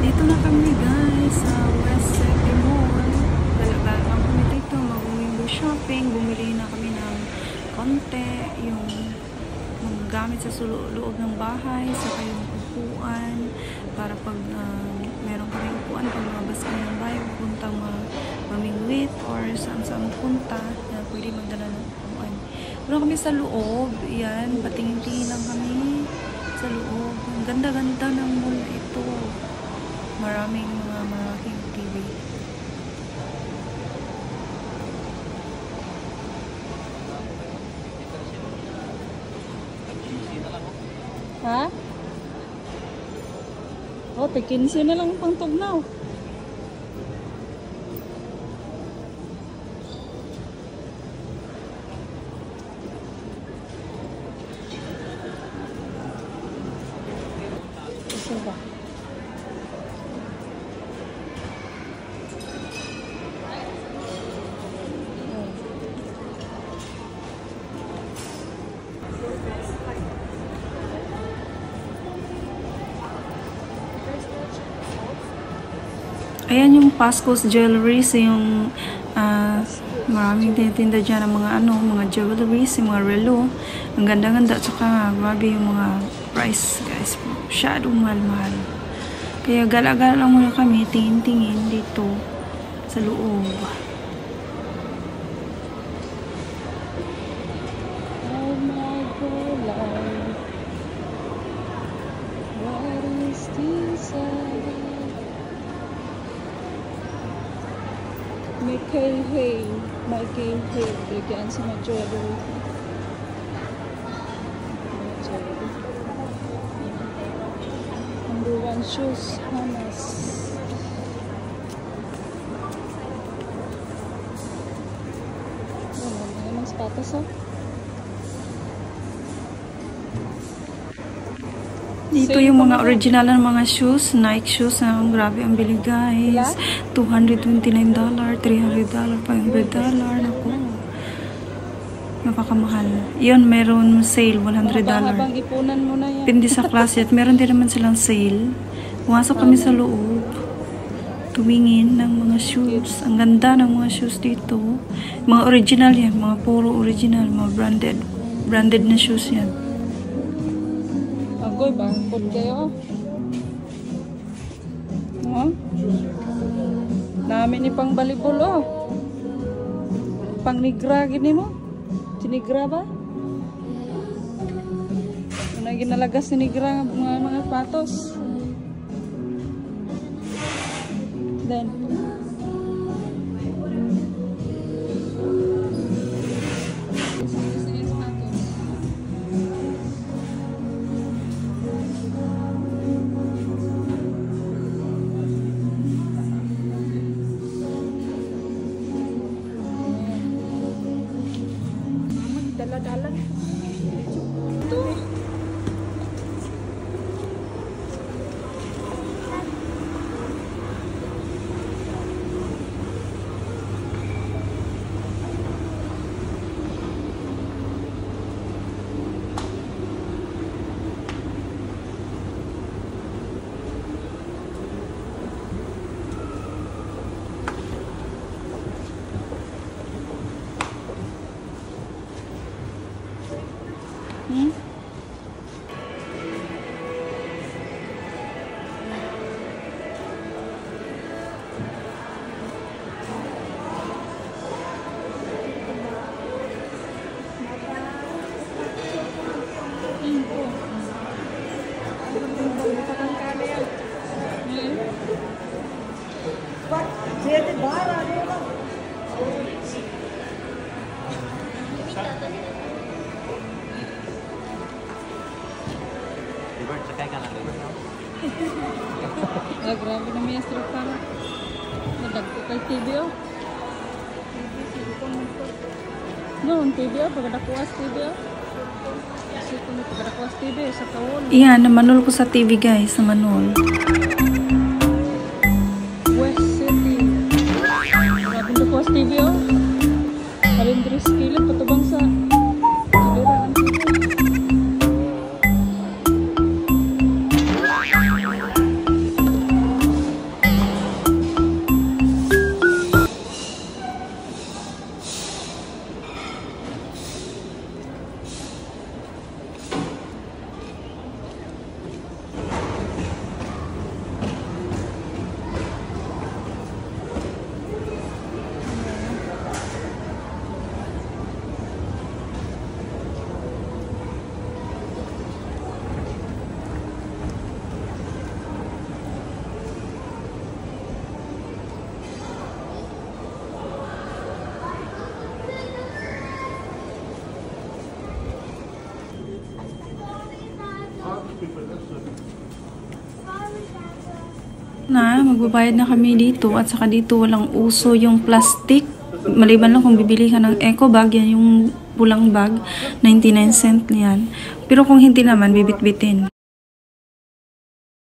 Dito na kami guys sa West City Mall. Dalagal lang kami dito mag-window shopping. Bumili na kami ng konti, yung mga gamit sa loob ng bahay, saka yung upuan para pag meron kami upuan pag lumabas kami ng bahay, pupuntang mamingwit or saan punta na pwede magdala ng upuan. Pero kami sa loob, yan, patingin-tingin lang kami sa loob. Ang ganda-ganda ng mall na ito. Maraming mga malaking TV. Ha? Oh, 15 na lang pang tugnaw. Isa ba? Ayan yung Pasco's Jewelries, yung maraming tinitinda dyan ng mga jewelries, yung mga relo. Ang ganda-ganda, tsaka grabe yung mga price guys. Masyadong mahal-mahal. Kaya gala-gala lang muna kami, tingin-tingin dito sa loob. Oh my God, what is this? Michael Hay, bigyan sa mga jewelry. Number 1 shoes, Hamas. Ano naman sapatos, oh. Dito yung mga original ng mga shoes, Nike shoes. Grabe ang bili guys. $229, $300, $500. Naku. Napakamahal. Yun, meron sale, $100. Pindi sa klase at meron din naman silang sale. Pumasok kami sa loob. Tumingin ng mga shoes. Ang ganda ng mga shoes dito. Mga original yan. Mga puro original. Mga branded. Branded na shoes yan. Agoy ba? Pud kayo. Oh. Namin ni pang balibol, oh. Pang nigra gini mo. Sinigra ba? Ano ginalagas ni nigra mga patos. Then dala-dala. Ito. Grabe na may astro para madagpo kay TV, oh. No, TV, oh. Pagkadakuas TV, oh. Kasi kung pagkadakuas TV, sa kawon. Iyan, namanol ko sa TV guys, namanol. West City. Grabe na kuas TV, oh. Kalendris kilid, patubang sa kaliraan. Magbabayad na kami dito at saka dito walang uso yung plastic. Maliban lang kung bibili ka ng eco bag, yan yung pulang bag, 99 cent yan. Pero kung hindi naman, bibit-bitin.